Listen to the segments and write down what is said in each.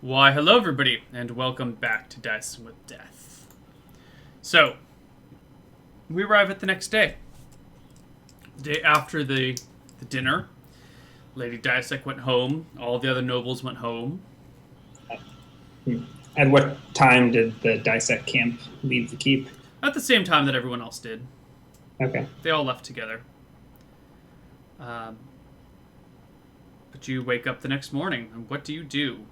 Why, hello everybody, and welcome back to Dicing with Death. So, we arrive at the next day. Day after the dinner. Lady Dicek went home, all the other nobles went home. At what time did the Dissect camp leave the keep? At the same time that everyone else did. Okay. They all left together. But you wake up the next morning, and what do you do?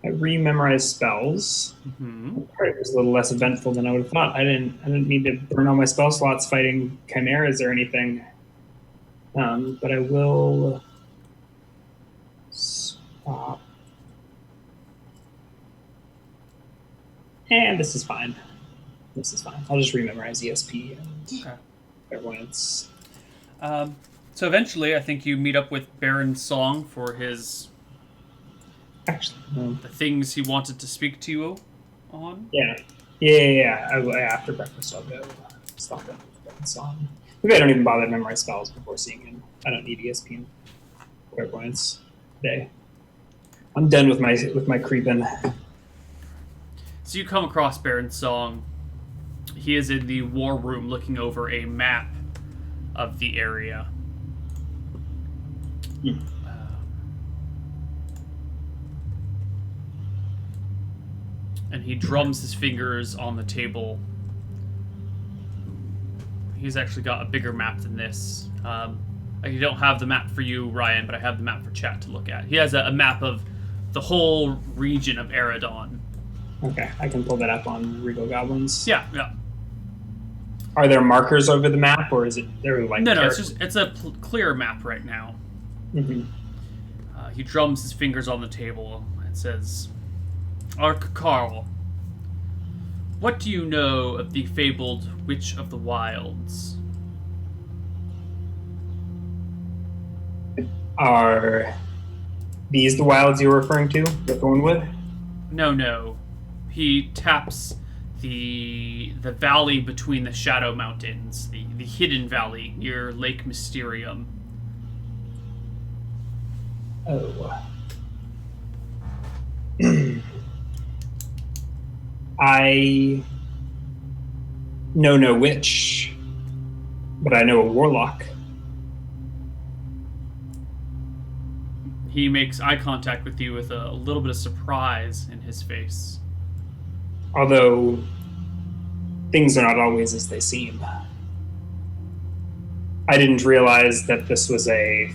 I re-memorized spells. Mm-hmm. It was a little less eventful than I would have thought. I didn't need to burn all my spell slots fighting chimeras or anything. But I will stop. And this is fine. This is fine. I'll just re-memorize ESP and clairvoyance. So eventually, I think you meet up with Baron Song for his... Actually, no. the things he wanted to speak to you on? Yeah. After breakfast, I'll go stop in with song. Maybe I don't even bother to memorize spells before seeing him. I don't need ESP and clairvoyance today. I'm done with my creeping. So you come across Baron Song. He is in the war room looking over a map of the area. And he drums his fingers on the table. He's actually got a bigger map than this. I don't have the map for you, Ryan, but I have the map for chat to look at. He has a map of the whole region of Eridon. Okay, I can pull that up on Regal Goblins. Yeah. Are there markers over the map, or is it there like? No, it's a clear map right now. Mm-hmm. He drums his fingers on the table and says, "Ark Carl, what do you know of the fabled Witch of the Wilds?" Are these the wilds you're referring to, the Thornwood? No. He taps the valley between the Shadow Mountains, the hidden valley near Lake Mysterium. Oh. I know no witch, but I know a warlock. He makes eye contact with you with a little bit of surprise in his face. Although things are not always as they seem. I didn't realize that this was a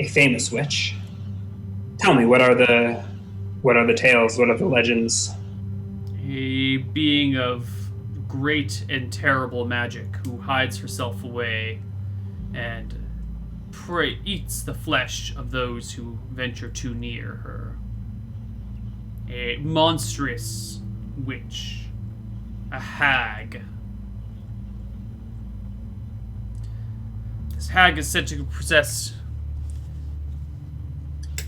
famous witch. Tell me, what are the tales? What are the legends? A being of great and terrible magic who hides herself away and eats the flesh of those who venture too near her. A monstrous witch. A hag. This hag is said to possess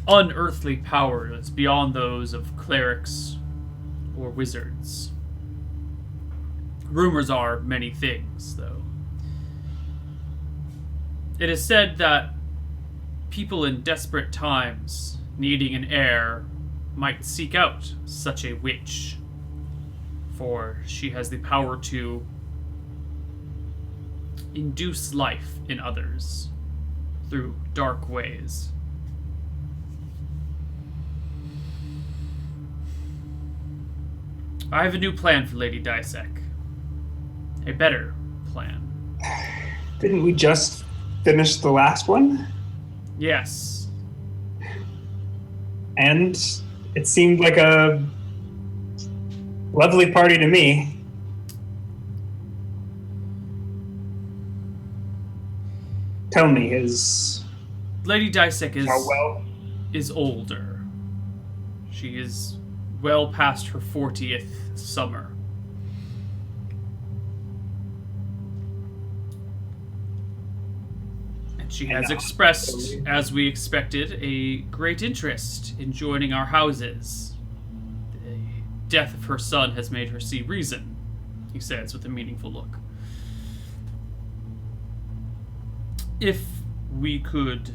unearthly power that's beyond those of clerics or wizards. Rumors are many things, though. It is said that people in desperate times, needing an heir, might seek out such a witch, for she has the power to induce life in others through dark ways. I have a new plan for Lady Dicek. A better plan. Didn't we just finish the last one? Yes. And it seemed like a lovely party to me. Tell me, Lady Dicek is is older. She is well past her 40th summer. And she has expressed, as we expected, a great interest in joining our houses. The death of her son has made her see reason he says with a meaningful look. If we could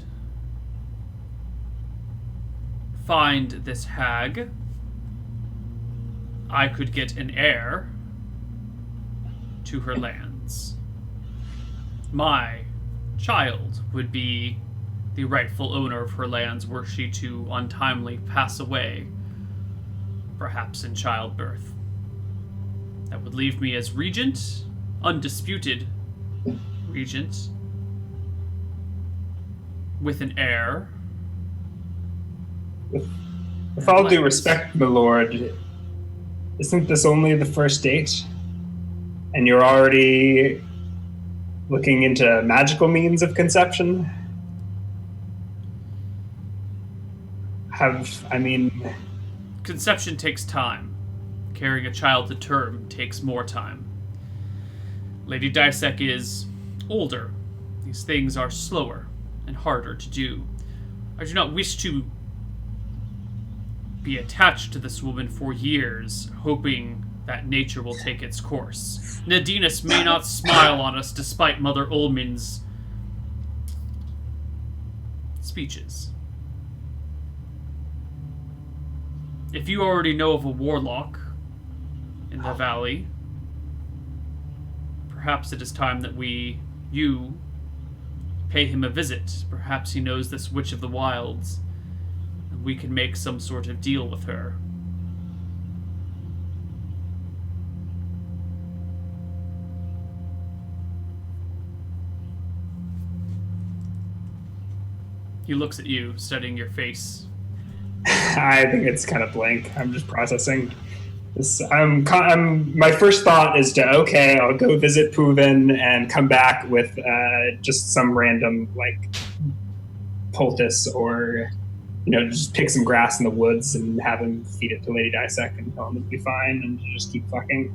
find this hag, I could get an heir to her lands. My child would be the rightful owner of her lands were she to untimely pass away, perhaps in childbirth. That would leave me as regent, undisputed regent, with an heir. With all due respect, my lord, isn't this only the first date? And you're already looking into magical means of conception? Conception takes time. Carrying a child to term takes more time. Lady Dysek is older. These things are slower and harder to do. I do not wish to be attached to this woman for years, hoping that nature will take its course. Nadinus may not smile on us despite Mother Olmin's speeches. If you already know of a warlock in the valley, perhaps it is time that you pay him a visit. Perhaps he knows this Witch of the Wilds, and we can make some sort of deal with her. He looks at you, studying your face. I think it's kind of blank. I'm just processing. My first thought is I'll go visit Porvin and come back with just some random poultice, or just pick some grass in the woods and have him feed it to Lady Dysek and tell him it'll be fine and just keep fucking.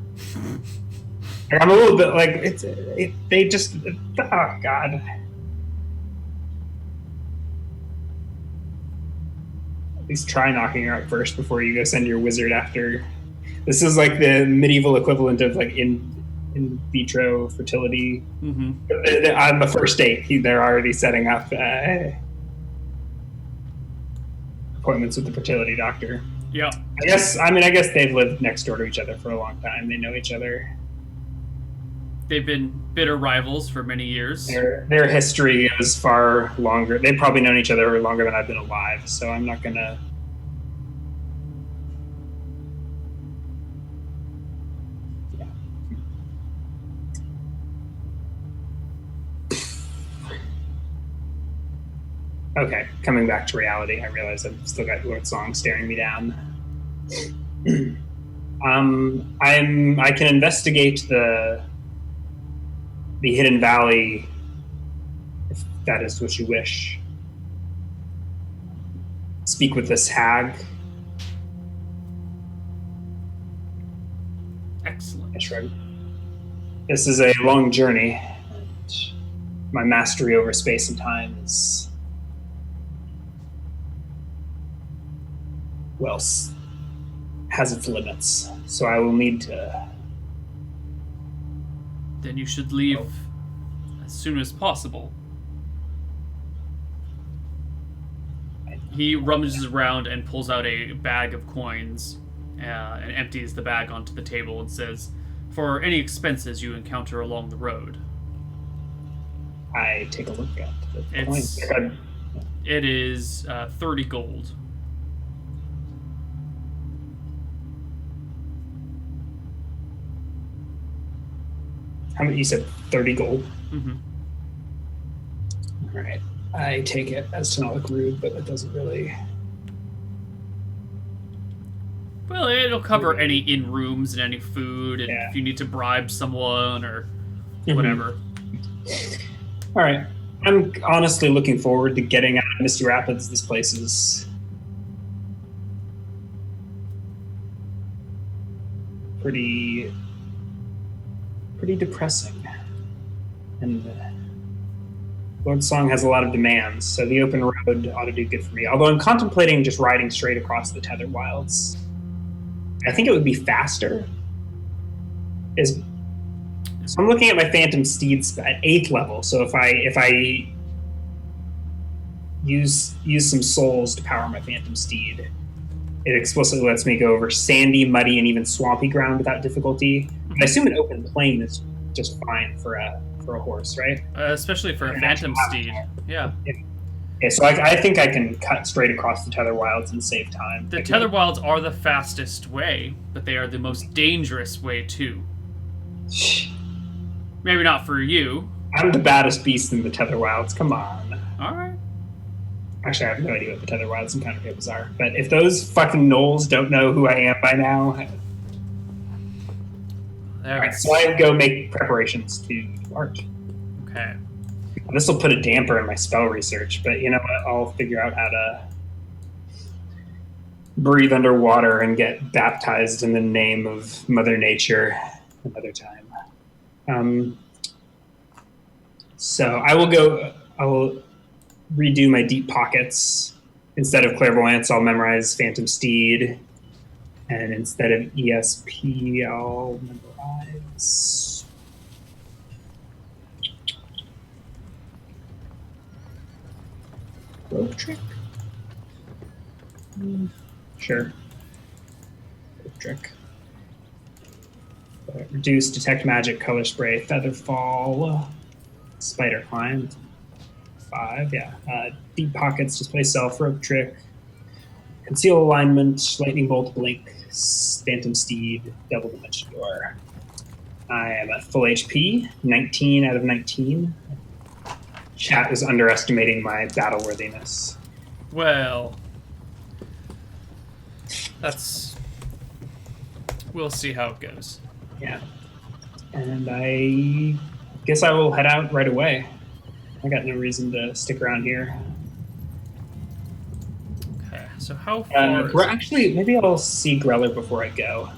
I'm a little bit oh god. At least try knocking her out first before you go send your wizard after. This is like the medieval equivalent of in vitro fertility. Mm-hmm. On the first date, they're already setting up appointments with the fertility doctor. Yeah. I guess they've lived next door to each other for a long time. They know each other. They've been bitter rivals for many years. Their history is far longer. They've probably known each other longer than I've been alive, so I'm not gonna. Yeah. Okay, coming back to reality, I realize I've still got Lord Song staring me down. I can investigate the Hidden Valley, if that is what you wish. Speak with this hag. Excellent. I shrug. This is a long journey, and my mastery over space and time is has its limits. So I will need to. Then you should leave as soon as possible. He rummages around and pulls out a bag of coins and empties the bag onto the table and says, "For any expenses you encounter along the road." I take a look at the coins. It is 30 gold. How many? You said 30 gold? Mm-hmm. All right. I take it as to not look rude, but it doesn't really. Well, it'll cover any in rooms and any food, and Yeah. if you need to bribe someone or whatever. All right. I'm honestly looking forward to getting out of Misty Rapids. This place is pretty depressing, and Lord Song has a lot of demands, so the open road ought to do good for me. Although I'm contemplating just riding straight across the Tether Wilds. I think it would be faster. So I'm looking at my Phantom Steeds at 8th level. So if I use some souls to power my Phantom Steed, it explicitly lets me go over sandy, muddy, and even swampy ground without difficulty. I assume an open plain is just fine for a horse, right? Especially for a Phantom Steed. Yeah. Okay, so I think I can cut straight across the Tether Wilds and save time. The Tether Wilds are the fastest way, but they are the most dangerous way too. Maybe not for you. I'm the baddest beast in the Tether Wilds. Come on. All right. Actually, I have no idea what the Tether Wilds and Counter Tables are. But if those fucking gnolls don't know who I am by now... Alright, so I go make preparations to depart. Okay. This will put a damper in my spell research, but you know what? I'll figure out how to breathe underwater and get baptized in the name of Mother Nature another time. So I will redo my deep pockets. Instead of clairvoyance, I'll memorize Phantom Steed. And instead of ESP, I'll memorize... Rope Trick? Sure. Rope Trick. Reduce, Detect Magic, Color Spray, Featherfall, Spider Climb. 5, yeah. Deep Pockets, Display Self, Rope Trick, Conceal Alignment, Lightning Bolt, Blink, Phantom Steed, Double Dimension Door. I am at full HP, 19 out of 19. Chat is underestimating my battle worthiness. Well, we'll see how it goes. Yeah. And I guess I will head out right away. I got no reason to stick around here. Okay, so how far actually, maybe I'll see Greller before I go.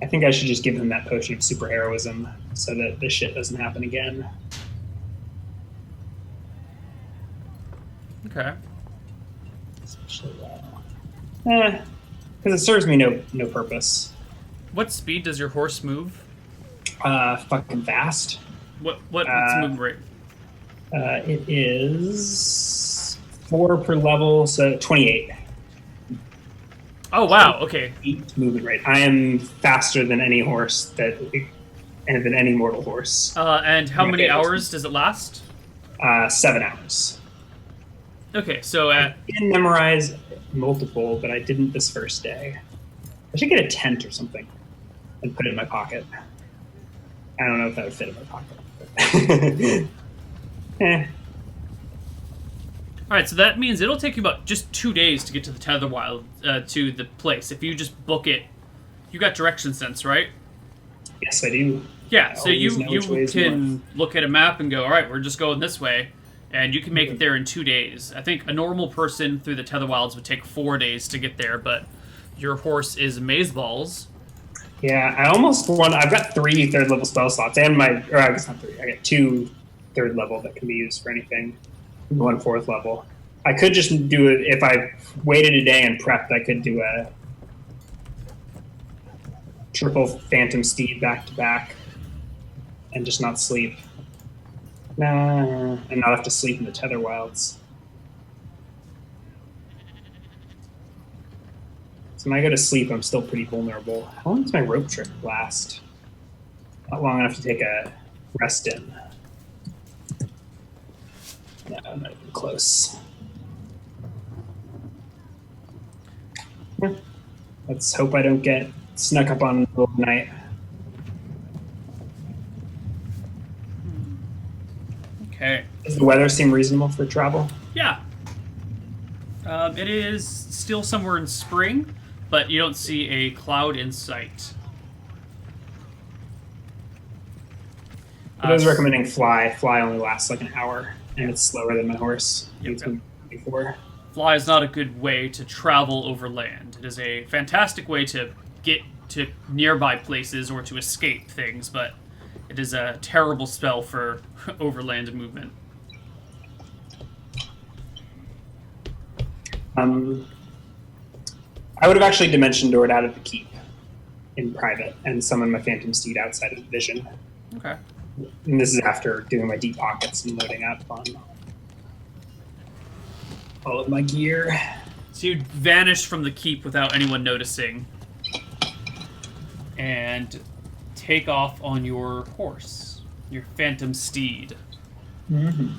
I think I should just give him that potion of super heroism so that this shit doesn't happen again. Okay. Especially because it serves me no purpose. What speed does your horse move? Fucking fast. What's its movement rate? It is 4 per level, so 28. Oh wow! Okay. 8 movement rate. I am faster than any horse and than any mortal horse. And how many hours does it last? 7 hours. Okay, so I can memorize multiple, but I didn't this first day. I should get a tent or something and put it in my pocket. I don't know if that would fit in my pocket. Alright, so that means it'll take you about just 2 days to get to the Tetherwild, to the place. If you just book it, you got direction sense, right? Yes, I do. Yeah, so you can look at a map and go, alright, we're just going this way, and you can make it there in 2 days. I think a normal person through the Tetherwilds would take 4 days to get there, but your horse is Mazeballs. Yeah, I almost want. I've got 3 third-level spell slots, and I guess not 3. I got 2 third-level that can be used for anything. 1 4th level. I could just do it if I waited a day and prepped. I could do a triple Phantom Steed back to back, and just not sleep. Nah, and not have to sleep in the Tether Wilds. So when I go to sleep, I'm still pretty vulnerable. How long does my rope trick last? Not long enough to take a rest in. No, I'm not even close. Let's hope I don't get snuck up on in the middle of the night. Okay. Does the weather seem reasonable for travel? Yeah. It is still somewhere in spring, but you don't see a cloud in sight. I was recommending fly. Fly only lasts like an hour, and it's slower than my horse. Yep. Before. Fly is not a good way to travel over land. It is a fantastic way to get to nearby places or to escape things, but it is a terrible spell for overland movement. I would have actually Dimension Doored out of the keep. in private and summon my Phantom Steed outside of vision. Okay. And this is after doing my deep pockets and loading up on all of my gear. So you vanish from the keep without anyone noticing, and take off on your horse, your Phantom Steed. Mm-hmm.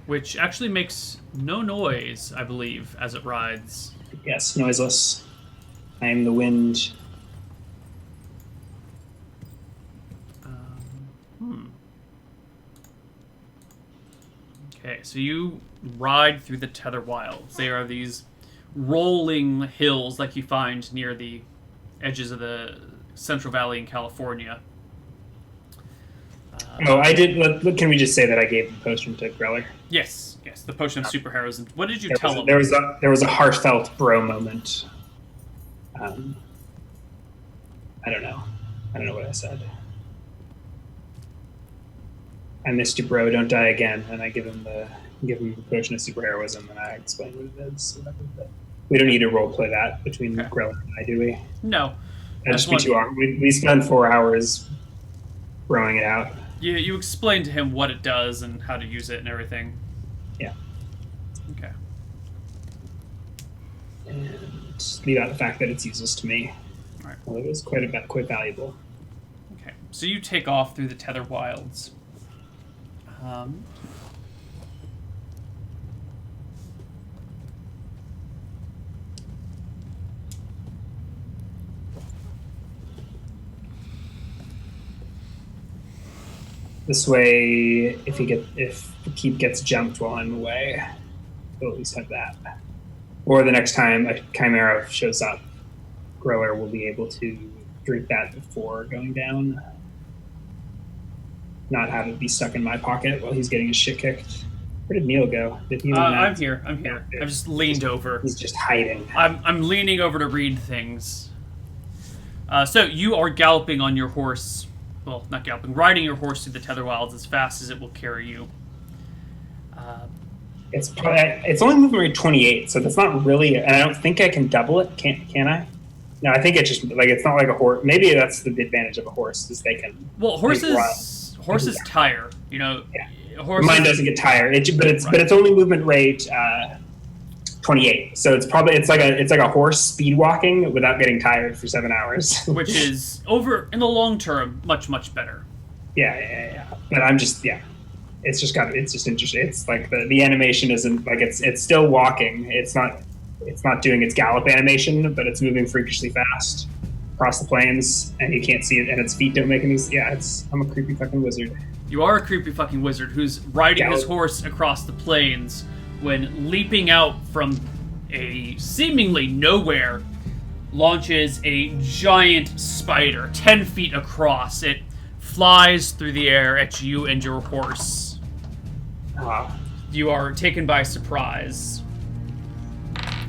Which actually makes no noise, I believe, as it rides. Yes, noiseless. I am the wind. Okay, so you ride through the Tether Wilds. They are these rolling hills like you find near the edges of the Central Valley in California. I did. Can we just say that I gave the potion to Greller? Yes, the potion of superheroes. And what did you tell him? There was a heartfelt bro moment. I don't know. I don't know what I said. I missed you, bro. Don't die again. And I give him the potion of superheroism, and I explain what it is. But we don't need to role play that between Greller and I, do we? No. That'd just be too long. We spent 4 hours throwing it out. You explain to him what it does and how to use it and everything. Yeah. Okay. And leave out the fact that it's useless to me. All right. Well, it was quite valuable. Okay. So you take off through the Tether Wilds. This way, if the keep gets jumped while I'm away, we'll at least have that. Or the next time a Chimera shows up, Grower will be able to drink that before going down. Not have it be stuck in my pocket while he's getting his shit kicked. Where did Neil go? Did he? I'm here. I've just leaned over. He's just hiding. I'm leaning over to read things. So you are galloping on your horse. Well, not galloping, riding your horse through the Tether Wilds as fast as it will carry you. It's only movement rate 28, so that's not really. And I don't think I can double it. Can I? No, I think it's just like it's not like a horse. Maybe that's the advantage of a horse is they can. Well, horses tire. You know, horses, mine doesn't get tired. But it's only movement rate 28. So it's like a horse speed walking without getting tired for 7 hours. Which is over in the long term much better. Yeah. But I'm just It's just interesting. It's like the animation isn't like it's still walking. It's not doing its gallop animation, but it's moving freakishly fast across the plains, and you can't see it, and its feet don't make any. Yeah, I'm a creepy fucking wizard. You are a creepy fucking wizard who's riding his horse across the plains when leaping out from a seemingly nowhere launches a giant spider 10 feet across. It flies through the air at you and your horse. You are taken by surprise.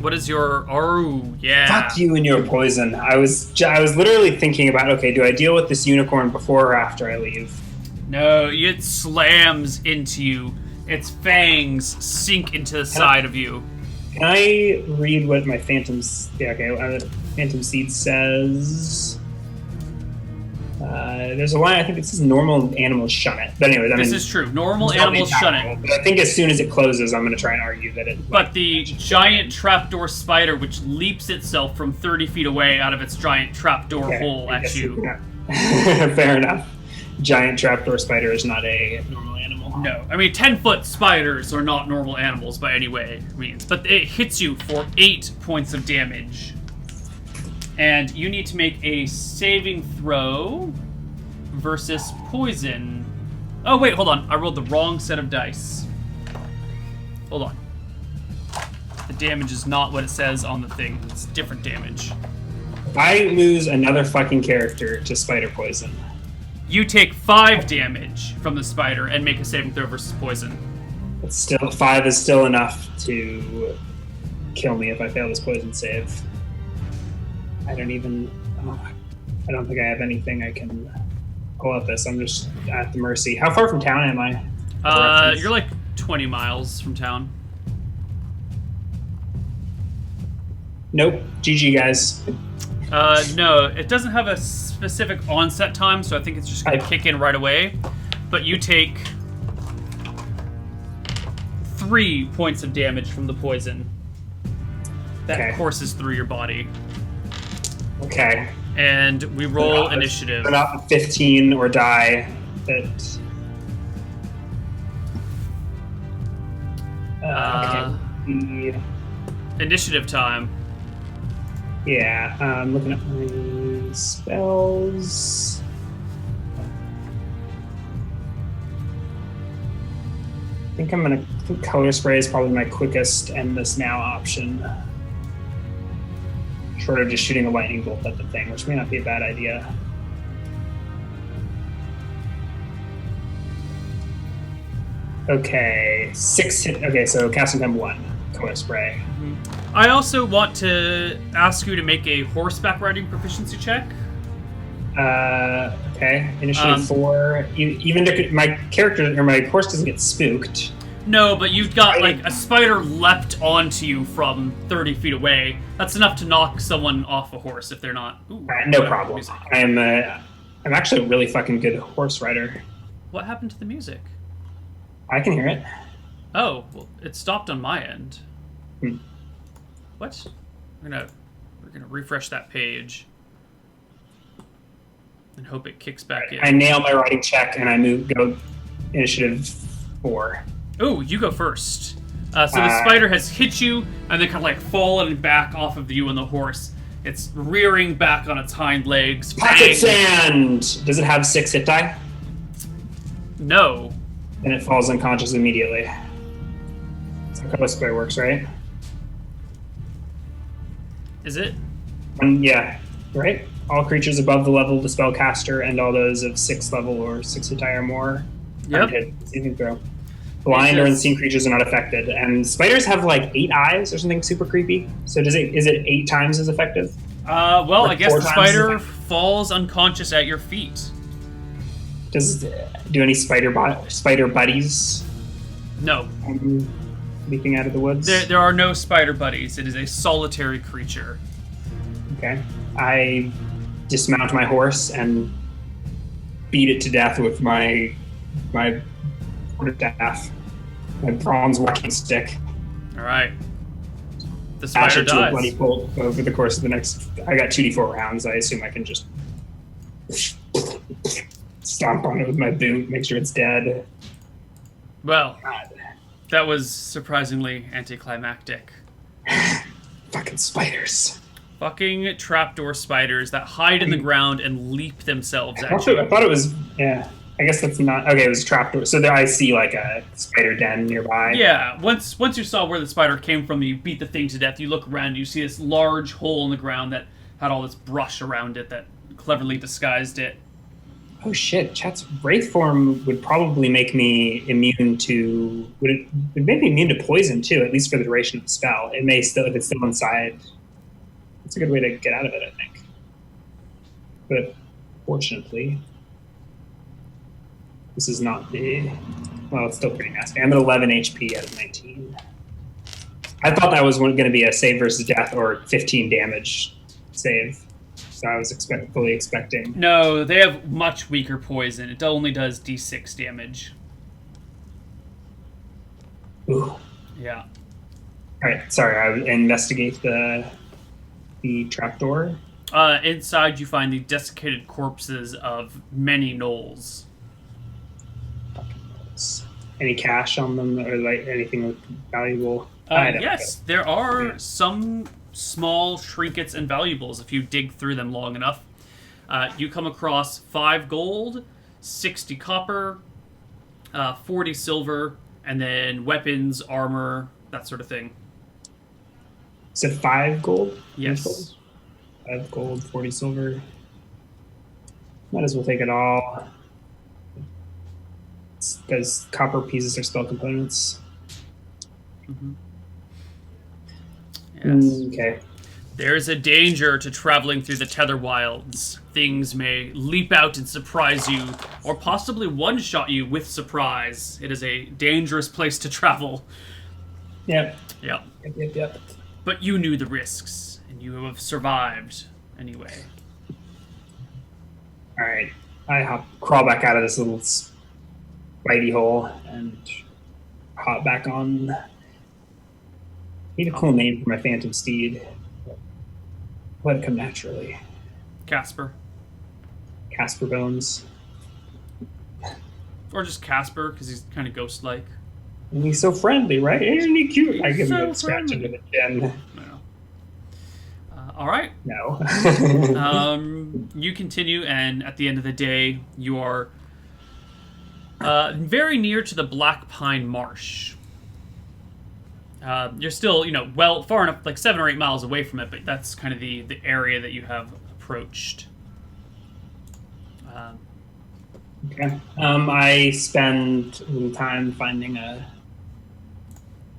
What is your... Oh, yeah. Fuck you and your poison. I was literally thinking about, okay, do I deal with this unicorn before or after I leave? No, it slams into you. Its fangs sink into the side of you. Can I read what my Phantom Seed says? There's a line, I think it says normal animals shun it. But anyway, this is true. Normal animals shun it. But I think as soon as it closes, I'm going to try and argue that it... But the giant trapdoor spider, which leaps itself from 30 feet away out of its giant trapdoor hole at you. Fair enough. Giant trapdoor spider is not a normal animal. No. I mean, 10-foot spiders are not normal animals by any way means. But it hits you for 8 points of damage. And you need to make a saving throw versus poison. Oh, wait, hold on. I rolled the wrong set of dice. Hold on. The damage is not what it says on the thing. It's different damage. If I lose another fucking character to spider poison. You take 5 damage from the spider and make a saving throw versus poison. It's still 5 is still enough to kill me if I fail this poison save. I don't think I have anything I can pull up this. I'm just at the mercy. How far from town am I? You're like 20 miles from town. Nope. GG, guys. No, it doesn't have a specific onset time, so I think it's just going to kick in right away. But you take 3 points of damage from the poison that courses through your body. Okay. And we roll initiative. Put out 15 or die. That. Okay. Initiative time. Yeah, I'm looking at my spells. I think I'm gonna. Color spray is probably my quickest end this now option. Short of just shooting a lightning bolt at the thing, which may not be a bad idea. Okay, 6 hit. Okay, so casting time 1. Color spray. I also want to ask you to make a horseback riding proficiency check. Okay. Initiative 4. Even my character or my horse doesn't get spooked. No, but you've got like a spider leapt onto you from 30 feet away. That's enough to knock someone off a horse if they're not. Ooh, no problem. Music. I'm actually a really fucking good horse rider. What happened to the music? I can hear it. Oh, well, it stopped on my end. What? We're gonna refresh that page and hope it kicks back in. I nail my riding check and I go initiative 4. Oh, you go first. So the spider has hit you and then kind of like fallen back off of you and the horse. It's rearing back on its hind legs. Pocket sand! Does it have 6 hit die? No. And it falls unconscious immediately. That's how color spray works, right? Is it? Yeah, right? All creatures above the level of the spellcaster and all those of 6th level or 6 hit die or more. Yep. Saving throw. Blind or unseen creatures are not affected. And spiders have like 8 eyes or something super creepy. So is it 8 times as effective? Well, or I guess the spider falls unconscious at your feet. Do any spider buddies? No. Leaping out of the woods? There are no spider buddies. It is a solitary creature. Okay. I dismount my horse and beat it to death with my staff, my bronze walking stick. All right. The spider dies. To a bloody pulp over the course of the next. I got 2d4 rounds. I assume I can just stomp on it with my boot, make sure it's dead. Well, that was surprisingly anticlimactic. Fucking spiders. Fucking trapdoor spiders that hide in the ground and leap themselves at you. I thought it was, yeah. I guess that's not, okay, it was trapdoor. So there I see like a spider den nearby. Yeah, once you saw where the spider came from, you beat the thing to death, you look around, you see this large hole in the ground that had all this brush around it that cleverly disguised it. Oh shit, chat's wraith form would probably make me immune to, would make me immune to poison too, at least for the duration of the spell. It may still, if it's still inside, it's a good way to get out of it, I think. But fortunately, this is not the, well, it's still pretty nasty. I'm at 11 HP out of 19. I thought that was going to be a save versus death or 15 damage save. So I was fully expecting. No, they have much weaker poison. It only does d6 damage. Ooh. Yeah. All right, sorry. I would investigate the trapdoor. Inside, you find the desiccated corpses of many gnolls. Any cash on them or like anything valuable? Yes, there are some small trinkets and valuables if you dig through them long enough. You come across 5 gold, 60 copper, 40 silver, and then weapons, armor, that sort of thing. Is it 5 gold? Yes. 5 gold, 40 silver. Might as well take it all. Because copper pieces are spell components. Mm-hmm. Yes. Okay. There is a danger to traveling through the Tether Wilds. Things may leap out and surprise you, or possibly one-shot you with surprise. It is a dangerous place to travel. Yep. Yep. Yep. But you knew the risks, And you have survived anyway. All right. Crawl back out of this little spidey hole and hop back on. Need a cool name for my phantom steed. Let it come naturally. Casper. Casper Bones. Or just Casper, because he's kind of ghost-like. And he's so friendly, right? Isn't he cute? I give him So a scratch friendly. under the chin. No. All right. No. You continue, and at the end of the day, you are very near to the Black Pine Marsh. You're still, far enough, like 7 or 8 miles away from it, but that's kind of the area that you have approached. Okay. I spend a little time finding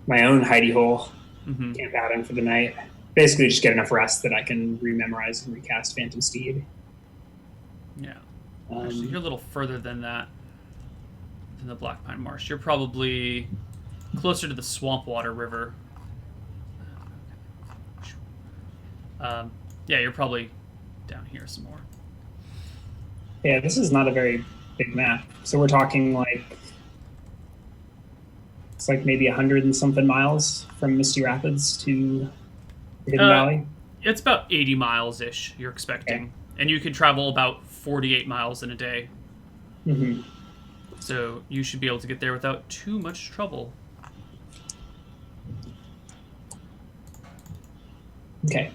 my own hidey hole. Mm-hmm. Camp out in for the night. Basically, just get enough rest that I can rememorize and recast Phantom Steed. Yeah. Actually, you're a little further than that, than the Black Pine Marsh. You're probably closer to the Swampwater River. Yeah, you're probably down here some more. Yeah, this is not a very big map. So we're talking it's like maybe 100 and something miles from Misty Rapids to Hidden Valley. It's about 80 miles-ish, you're expecting. Okay. And you can travel about 48 miles in a day. Mm-hmm. So you should be able to get there without too much trouble. Okay.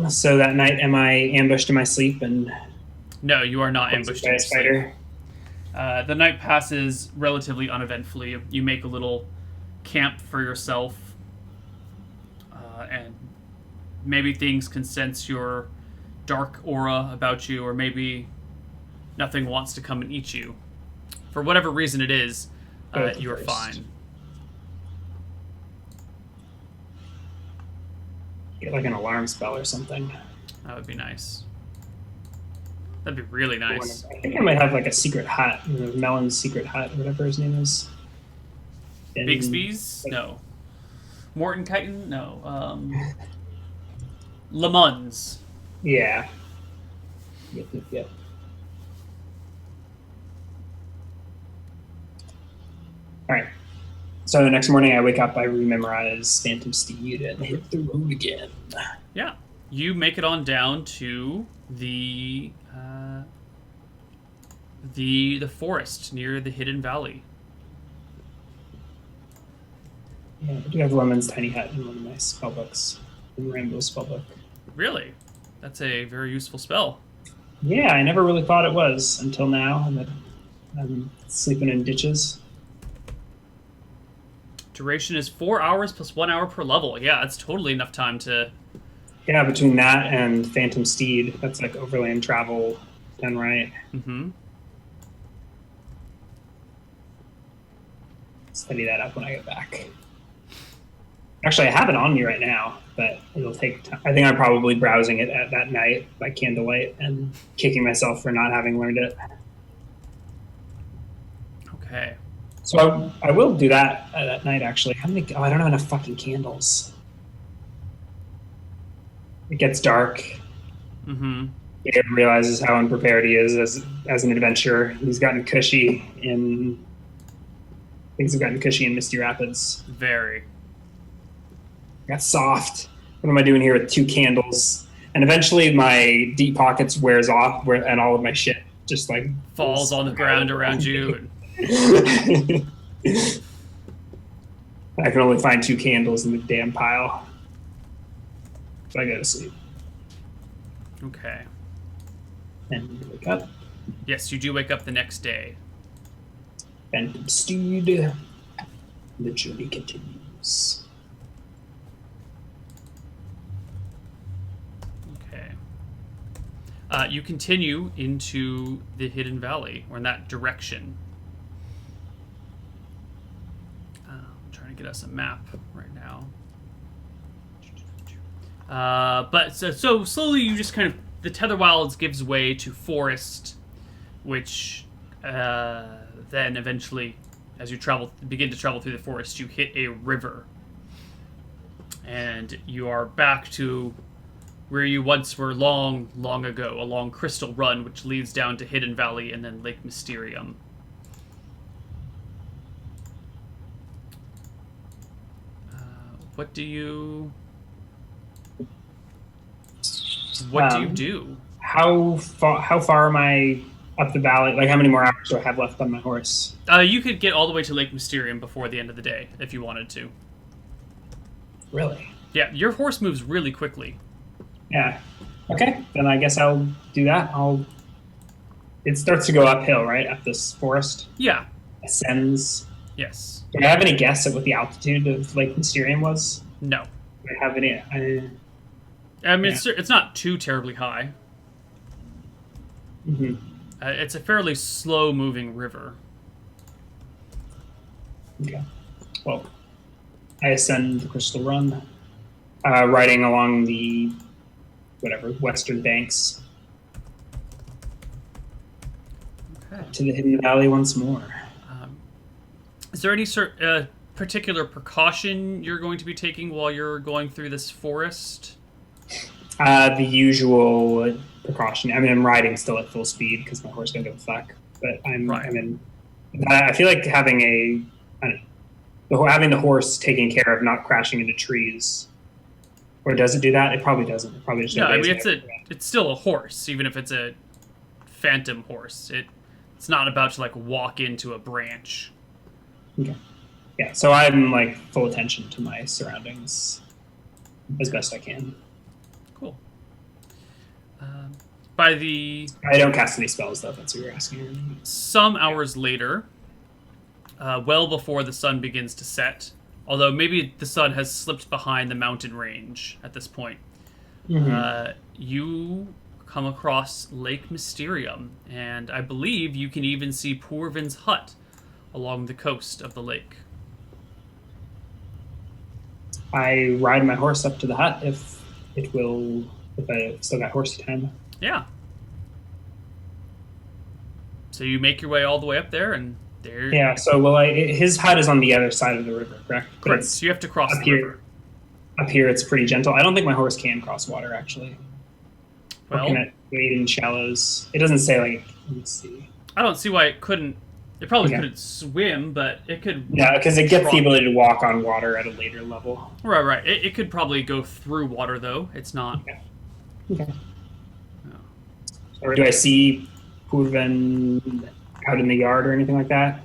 So that night, am I ambushed in my sleep? And no, you are not ambushed in your sleep. The night passes relatively uneventfully. You make a little camp for yourself, and maybe things can sense your dark aura about you, or maybe nothing wants to come and eat you. For whatever reason it is, you're fine. Get like an alarm spell or something. That would be nice. That'd be really nice. I think I might have like a secret hut, Melon's secret hut, whatever his name is. Bixby's? No. Morton Chitin? No. Lemon's. Yeah. Yep. All right. So the next morning I wake up, I rememorize Phantom Steed and hit the road again. Yeah. You make it on down to the forest near the Hidden Valley. Yeah, I do have Lemon's Tiny Hut in one of my spellbooks, in Rambo's spellbook. Really? That's a very useful spell. Yeah, I never really thought it was until now, and that I'm sleeping in ditches. Duration is 4 hours plus 1 hour per level. Yeah, that's totally enough time to... Yeah, between that and Phantom Steed, that's like overland travel done right. Mm-hmm. Study that up when I get back. Actually, I have it on me right now, but it'll take time. I think I'm probably browsing it at that night by candlelight and kicking myself for not having learned it. Okay. So I will do that that night, actually. How many? Oh, I don't have enough fucking candles. It gets dark. Mm-hmm. Gabe realizes how unprepared he is as an adventurer. He's gotten cushy in... Things have gotten cushy in Misty Rapids. Very. Got soft. What am I doing here with 2 candles? And eventually my deep pockets wears off, and all of my shit just like falls on the ground around you. I can only find 2 candles in the damn pile. So I go to sleep. Okay. And wake up. Yes, you do wake up the next day. Phantom Steed. The journey continues. Okay. You continue into the Hidden Valley, or in that direction. I'm trying to get us a map right now. But so slowly you just kind of... The Tether Wilds gives way to forest, which then eventually, as you begin to travel through the forest, you hit a river. And you are back to where you once were long, long ago, along Crystal Run, which leads down to Hidden Valley and then Lake Mysterium. What do you do? How far am I up the valley? Like, how many more hours do I have left on my horse? You could get all the way to Lake Mysterium before the end of the day if you wanted to. Really? Yeah, your horse moves really quickly. Yeah. Okay, then I guess I'll do that. It starts to go uphill, right? Up this forest. Yeah. Ascends. Yes. Do I have any guess at what the altitude of Lake Mysterium was? No. Do I have any? I mean, it's not too terribly high. Mm-hmm. It's a fairly slow-moving river. Okay. Well, I ascend the Crystal Run, riding along the western banks to the Hidden Valley once more. Is there any particular precaution you're going to be taking while you're going through this forest? The usual precaution. I mean, I'm riding still at full speed because my horse don't give a fuck. But I feel like having having the horse taking care of not crashing into trees. Or does it do that? It probably doesn't. It probably just no. I mean, it's still a horse, even if it's a phantom horse. It's not about to like walk into a branch. Okay. Yeah. So I'm like full attention to my surroundings as best I can. Cool. I don't cast any spells though. That's what you're asking. Some hours later, well before the sun begins to set. Although maybe the sun has slipped behind the mountain range at this point. Mm-hmm. You come across Lake Mysterium, and I believe you can even see Porvin's hut along the coast of the lake. I ride my horse up to the hut if I still got horse time. Yeah. So you make your way all the way up there, and there. Yeah. So his hut is on the other side of the river, correct? Correct. So you have to cross up the here. river. Up here, it's pretty gentle. I don't think my horse can cross water actually. Well, looking at wade in shallows, it doesn't say like. Let me see. I don't see why it couldn't. It probably couldn't swim, but it could. Yeah, because it gets the ability to walk on water at a later level. Right. It could probably go through water, though. It's not. Okay. No. Or do I see Porvin out in the yard or anything like that?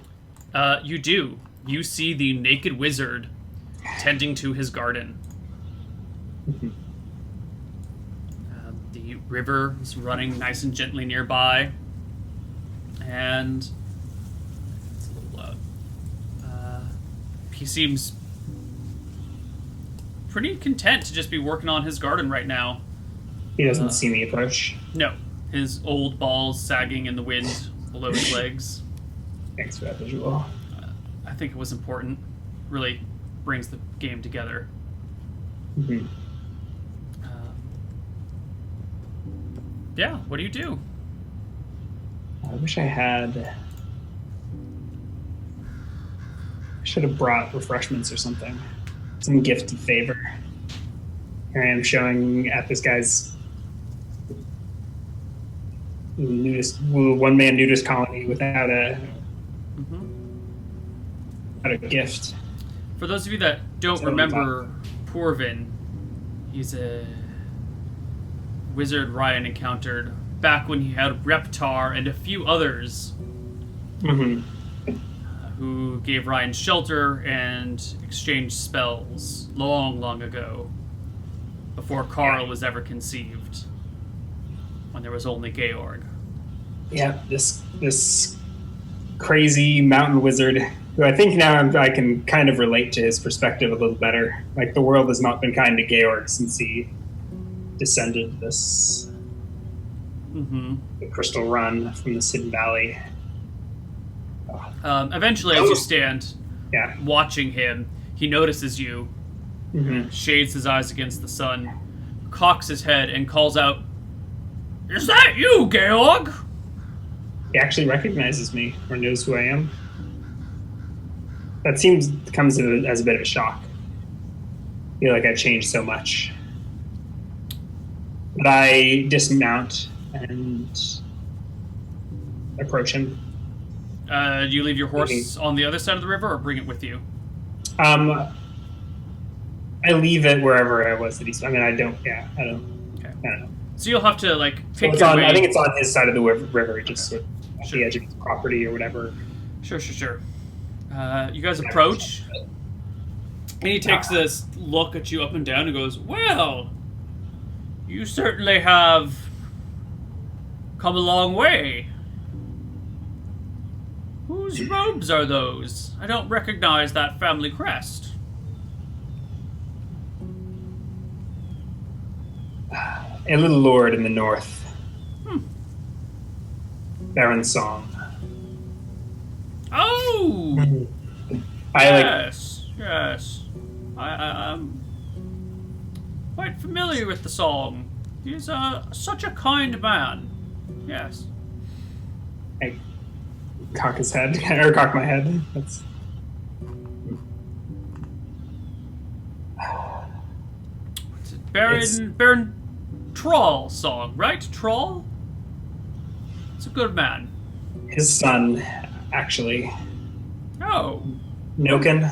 You do. You see the naked wizard tending to his garden. Mm-hmm. The river is running nice and gently nearby. And it's a little loud. He seems pretty content to just be working on his garden right now. He doesn't see me approach. No. His old balls sagging in the wind below his legs. Thanks for that visual. I think it was important. Really brings the game together. Mm-hmm. Yeah, what do you do? I wish I had. I should have brought refreshments or something. Some gift of favor. Here I am showing at this guy's one-man nudist colony without a gift. For those of you that don't remember Porvin, he's a wizard Ryan encountered back when he had Reptar and a few others who gave Ryan shelter and exchanged spells long, long ago, before Carl was ever conceived, when there was only Georg. Yeah, this crazy mountain wizard who I think now I can kind of relate to his perspective a little better. Like, the world has not been kind to Georg since he descended this the Crystal Run from the Hidden Valley. Eventually, as you stand watching him, he notices you, shades his eyes against the sun, cocks his head, and calls out, "Is that you, Georg?" He actually recognizes me or knows who I am. That comes as a bit of a shock. I feel like I've changed so much. But I dismount and approach him. Do you leave your horse on the other side of the river, or bring it with you? I leave it wherever I was that he's. I mean, I don't. Yeah, I don't. Okay. I don't know. So you'll have to like pick It's your on, way. I think it's on his side of the river, just Okay. sort of at Sure. the edge of his property or whatever. Sure. You guys approach, and he takes this look at you up and down and goes, "Well, you certainly have come a long way. Whose robes are those? I don't recognize that family crest." A little lord in the north. Baron Song. Oh, I yes. I'm quite familiar with the song. He's such a kind man. Yes. I cock his head or cock my head. That's. What's it? Baron Troll song, right? Troll? It's a good man. His son, actually. Oh. Noken.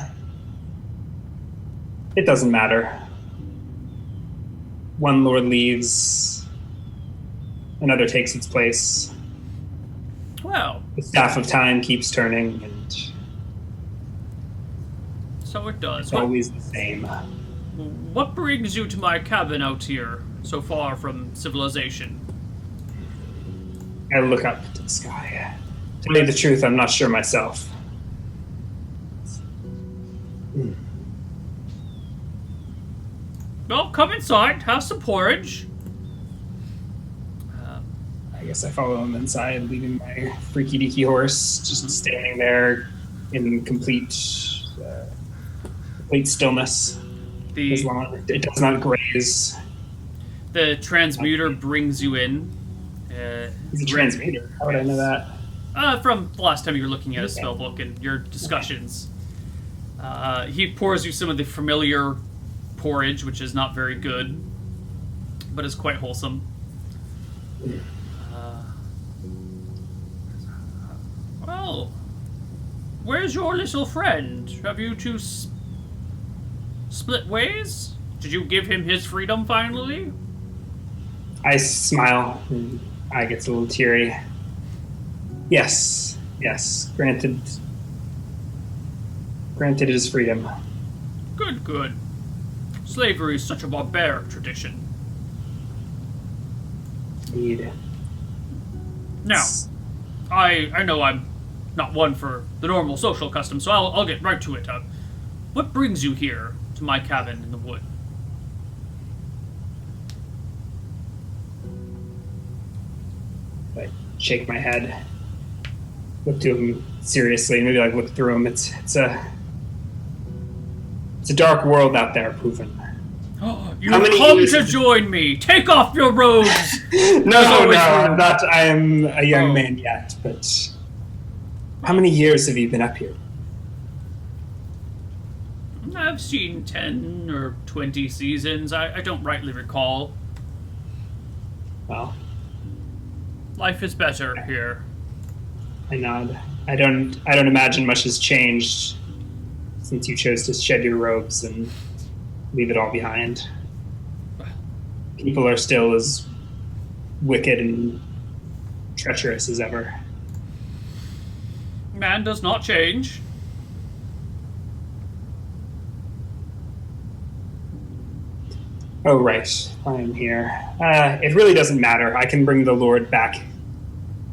It doesn't matter. One lord leaves, another takes its place. Well, The staff of time keeps turning, and so it does. it's always the same. What brings you to my cabin out here, so far from civilization? I look up to the sky. To tell you the truth, I'm not sure myself. Well, come inside, have some porridge. I guess I follow him inside, leaving my freaky deaky horse just standing there in complete stillness. As long as it does not graze. The transmuter brings you in. He's a transmuter. How would I know that? From the last time you were looking at a spell book and your discussions. He pours you some of the familiar porridge, which is not very good, but is quite wholesome. Well, where's your little friend? Have you two split ways? Did you give him his freedom finally? I smile, and eye gets a little teary. Yes. Granted his freedom. Good. Slavery is such a barbaric tradition. Indeed. Now, I know I'm not one for the normal social customs, so I'll get right to it. What brings you here to my cabin in the wood? I shake my head, look to him seriously, maybe like look through him. It's a dark world out there, Porvin. You come to join me. Take off your robes. No, I'm not. I am a young man yet, but how many years have you been up here? I've seen 10 or 20 seasons. I don't rightly recall. Well, life is better here. I nod. I don't imagine much has changed since you chose to shed your robes and leave it all behind. People are still as wicked and treacherous as ever. Man does not change. Oh, right. I am here. It really doesn't matter. I can bring the Lord back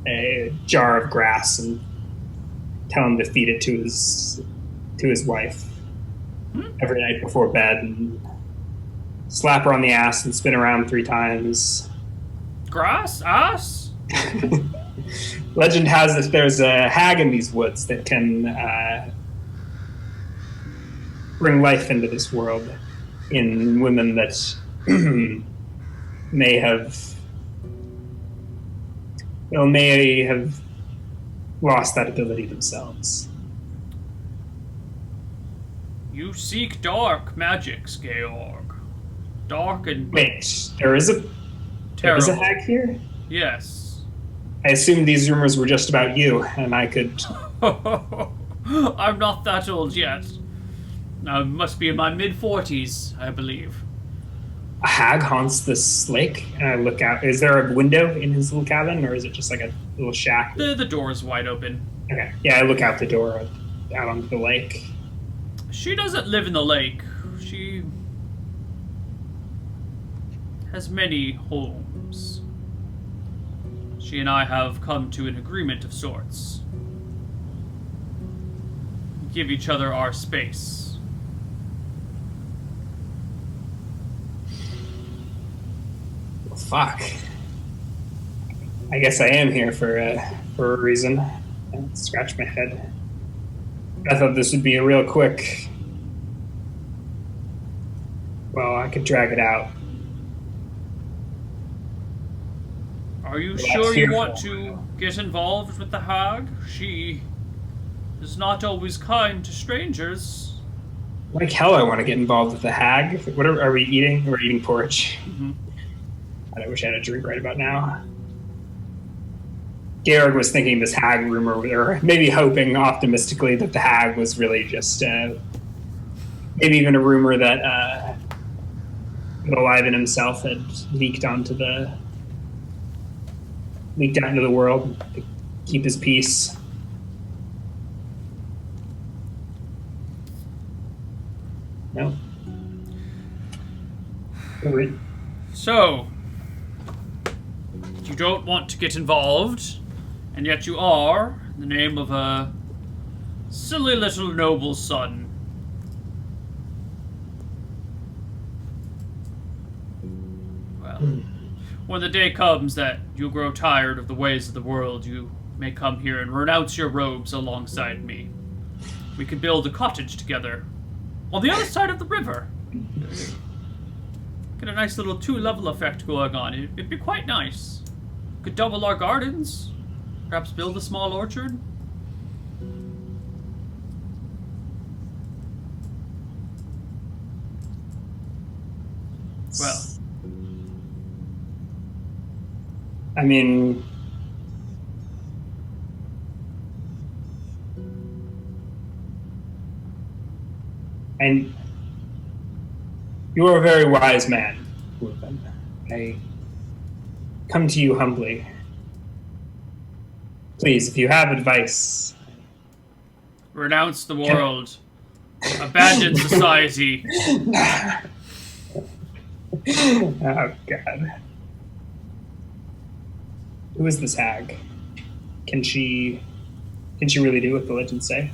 a jar of grass and tell him to feed it to his wife every night before bed, and slap her on the ass and spin around 3 times. Grass? Ass? Legend has that there's a hag in these woods that can bring life into this world in women that may have lost that ability themselves. You seek dark magics, Georg. Dark and... Wait, there is a There is a terrible. hag here? Yes. I assumed these rumors were just about you, and I could... I'm not that old yet. I must be in my mid-40s, I believe. A hag haunts this lake, and I look out. Is there a window in his little cabin, or is it just like a little shack? The door is wide open. Okay. Yeah, I look out the door, out onto the lake. She doesn't live in the lake. She has many homes. She and I have come to an agreement of sorts. Give each other our space. Well, fuck. I guess I am here for a reason. I scratch my head. I thought this would be a real quick... Well, I could drag it out. Are you Well, sure that's you fearful. want to get involved with the hag? She is not always kind to strangers. Like hell, I want to get involved with the hag. What are we eating? We're eating porridge. Mm-hmm. I wish I had a drink right about now. Georg was thinking this hag rumor, or maybe hoping optimistically that the hag was really just maybe even a rumor that Alive in himself had leaked out into the world to keep his peace. No. So, you don't want to get involved, and yet you are, in the name of a silly little noble son. Well, when the day comes that you grow tired of the ways of the world, you may come here and renounce your robes alongside me. We could build a cottage together on the other side of the river. Get a nice little 2-level effect going on. It'd be quite nice. Could double our gardens. Perhaps build a small orchard. Well, I mean, and you are a very wise man, Porvin. I come to you humbly. Please, if you have advice. renounce the world. Abandon society. Oh, God. Who is this hag? Can she really do what the legends say?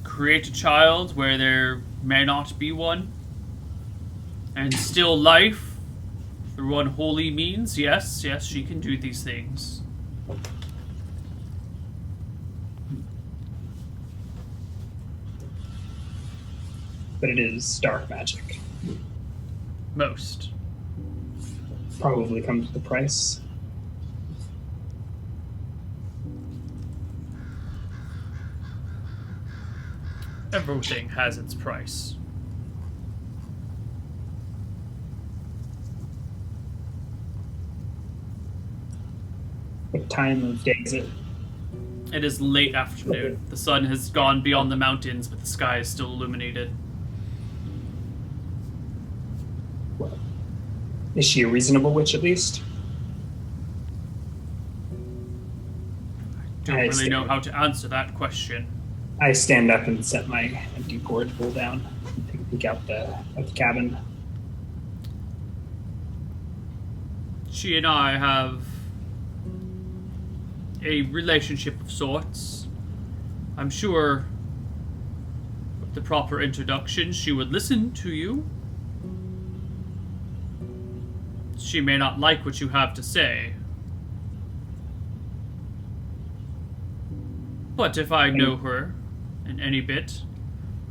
Create a child where there may not be one. And still life through unholy means. Yes, she can do these things. But it is dark magic. Most. Probably comes with a price. Everything has its price. What time of day is it? It is late afternoon. The sun has gone beyond the mountains, but the sky is still illuminated. Well, is she a reasonable witch at least? Don't really know how to answer that question. I stand up and set my empty porridge bowl down and take a peek out the cabin. She and I have a relationship of sorts. I'm sure with the proper introduction, she would listen to you. She may not like what you have to say. But if I know her in any bit,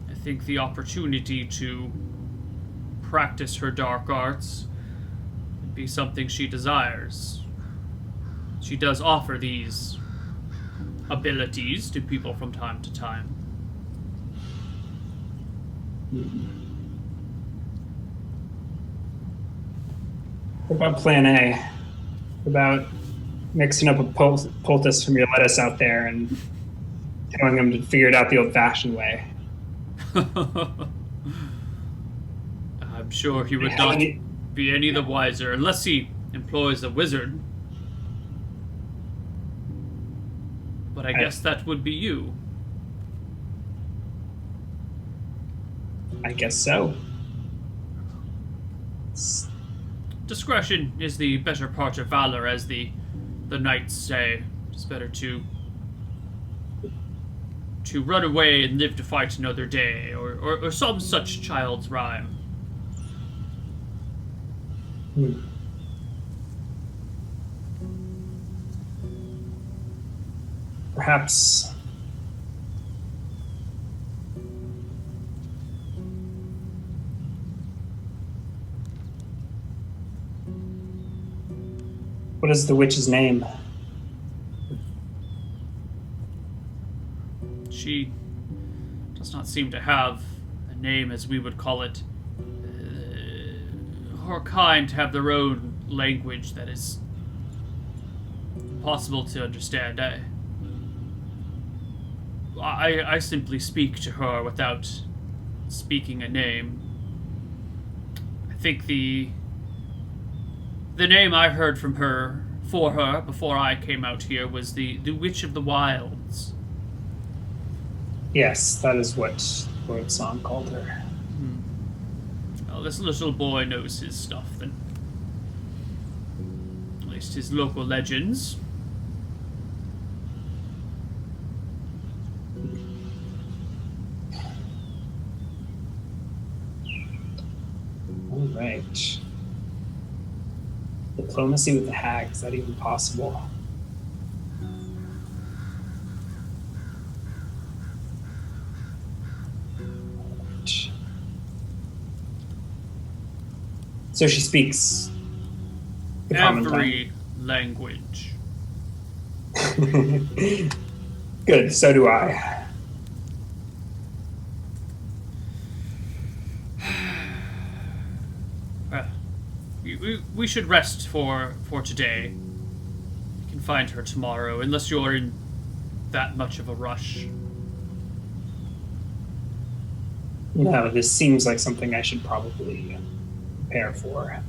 I think the opportunity to practice her dark arts would be something she desires. She does offer these abilities to people from time to time. What about Plan A? What about mixing up a poultice from your lettuce out there and telling him to figure it out the old-fashioned way? I'm sure he would How not many- be any the wiser unless he employs a wizard. But I guess that would be you. I guess so. Discretion is the better part of valor, as the knights say. It's better to run away and live to fight another day, or some such child's rhyme. Perhaps what is the witch's name? She does not seem to have a name as we would call it. Her kind have their own language that is impossible to understand. I simply speak to her without speaking a name. I think the name I heard from her for her before I came out here was the Witch of the Wilds. Yes, that is what Lord Song called her. Well, this little boy knows his stuff, then. At least his local legends. All right. Diplomacy with the hag, is that even possible? So she speaks the common Every language. tongue. Good, so do I. We should rest for today. We can find her tomorrow, unless you're in that much of a rush. No, this seems like something I should probably prepare for.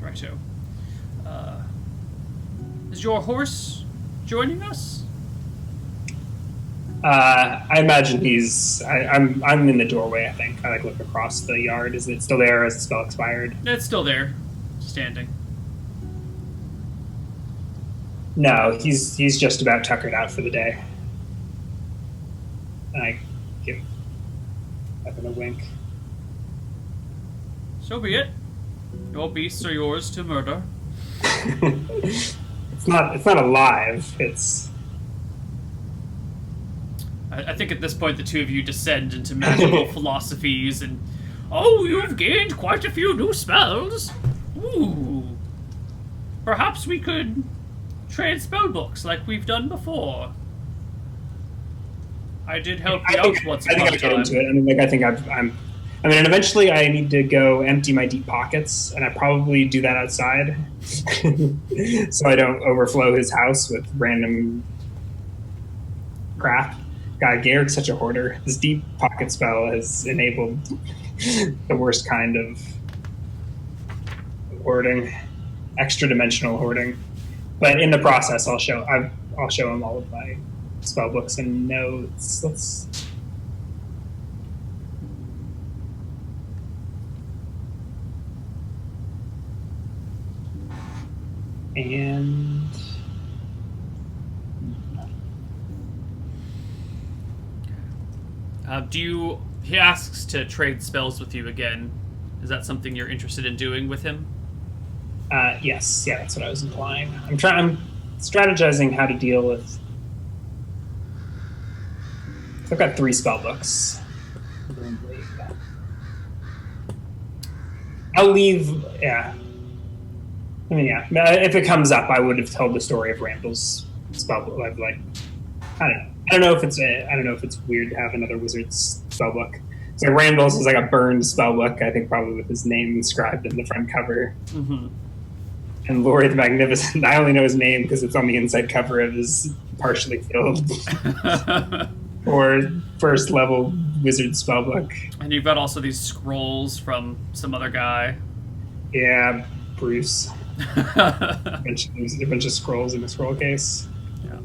Righto. Is your horse joining us? I imagine he's. I'm in the doorway. I think I look across the yard. Is it still there? Or has the spell expired? It's still there, standing. No, he's just about tuckered out for the day. And I give Evan a wink. So be it. Your beasts are yours to murder. It's not alive. It's. I think at this point the two of you descend into magical philosophies and... Oh, you've gained quite a few new spells! Ooh. Perhaps we could trade spell books like we've done before. I did help you out once upon a I get time. into it. I mean, like, I think I'm. I mean, and eventually I need to go empty my deep pockets, and I probably do that outside, so I don't overflow his house with random crap. God, Garrick's such a hoarder. This deep pocket spell has enabled the worst kind of hoarding, extra-dimensional hoarding. But in the process, I'll show him all of my spell books and notes. And he asks to trade spells with you again. Is that something you're interested in doing with him? yes, yeah, that's what I was implying. I'm strategizing how to deal with. I've got 3 spell books. I'll leave. Yeah. I mean, yeah. If it comes up, I would have told the story of Randall's spell book. Like, I don't know. I don't know if it's weird to have another wizard's spell book. So Randall's is like a burned spellbook, I think probably with his name inscribed in the front cover. Mm-hmm. And Laurie the Magnificent, I only know his name because it's on the inside cover of his partially filled or first level wizard spellbook. And you've got also these scrolls from some other guy. Yeah, Bruce. There's a bunch of scrolls in the scroll case. Yeah.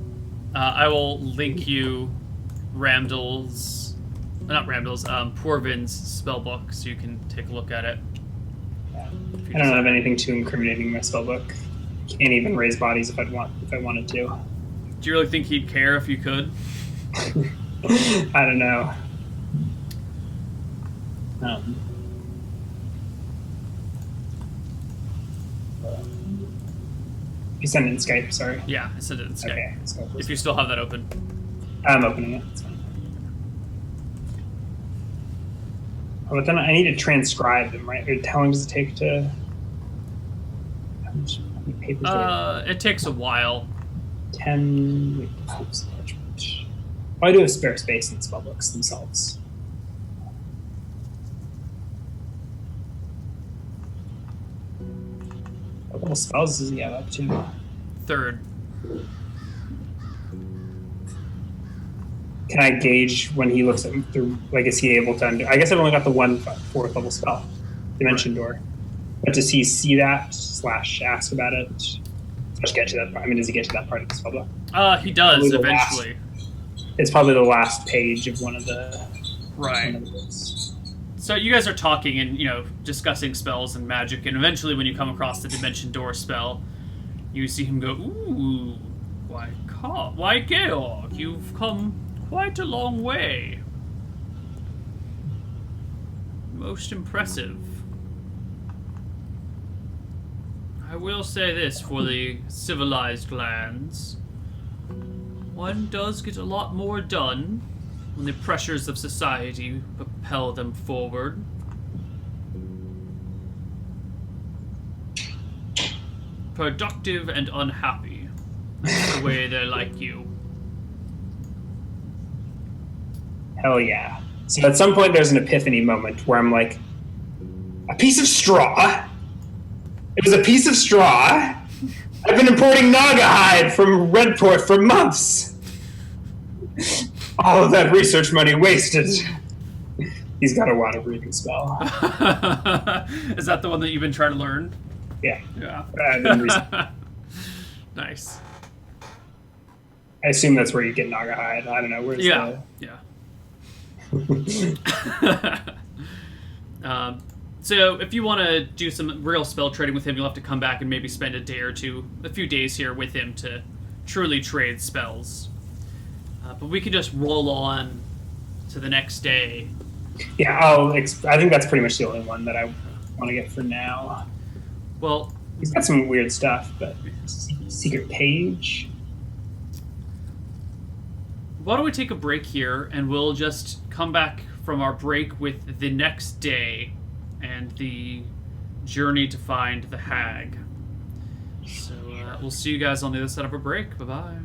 I will link you Ramdal's, not Ramdal's, Porvin's spellbook so you can take a look at it. I don't have anything too incriminating in my spellbook. Can't even raise bodies if I wanted to. Do you really think he'd care if you could? I don't know. You sent it in Skype, sorry. Yeah, I sent it in Skype. Okay, if you still have that open. I'm opening it. It's fine. Oh, but then I need to transcribe them, right? Or how long does it take to? How many papers? It takes a while. 10. Wait, oops, parchment. Oh, I do have spare space in spellbooks themselves. What level spells does he have up to? 3rd. Can I gauge when he looks at them through? Like, is he able to undo? I guess I've only got the one 4th level spell, Dimension Door. But does he see that / ask about it? Let's get to that part. I mean, does he get to that part of the spellbook? He does eventually. It's probably the last page of one of the. Right. One of those. So you guys are talking and discussing spells and magic, and eventually, when you come across the Dimension Door spell, you see him go, "Ooh, why, Georg, you've come quite a long way. Most impressive. I will say this for the civilized lands. One does get a lot more done when the pressures of society propel them forward. Productive and unhappy. That's the way they're like you. Hell yeah. So at some point there's an epiphany moment where I'm like, a piece of straw? It was a piece of straw? I've been importing Naga hide from Redport for months. All of that research money wasted. He's got a water breathing spell. Is that the one that you've been trying to learn? Yeah. Yeah. Nice. I assume that's where you get Naga hide. I don't know. Where's Yeah. So if you want to do some real spell trading with him, you'll have to come back and maybe spend a few days here with him to truly trade spells. But we can just roll on to the next day. Yeah, I think that's pretty much the only one that I want to get for now. Well, he's got some weird stuff, but secret page. Why don't we take a break here, and we'll just come back from our break with the next day and the journey to find the hag. So we'll see you guys on the other side of our break. Bye-bye.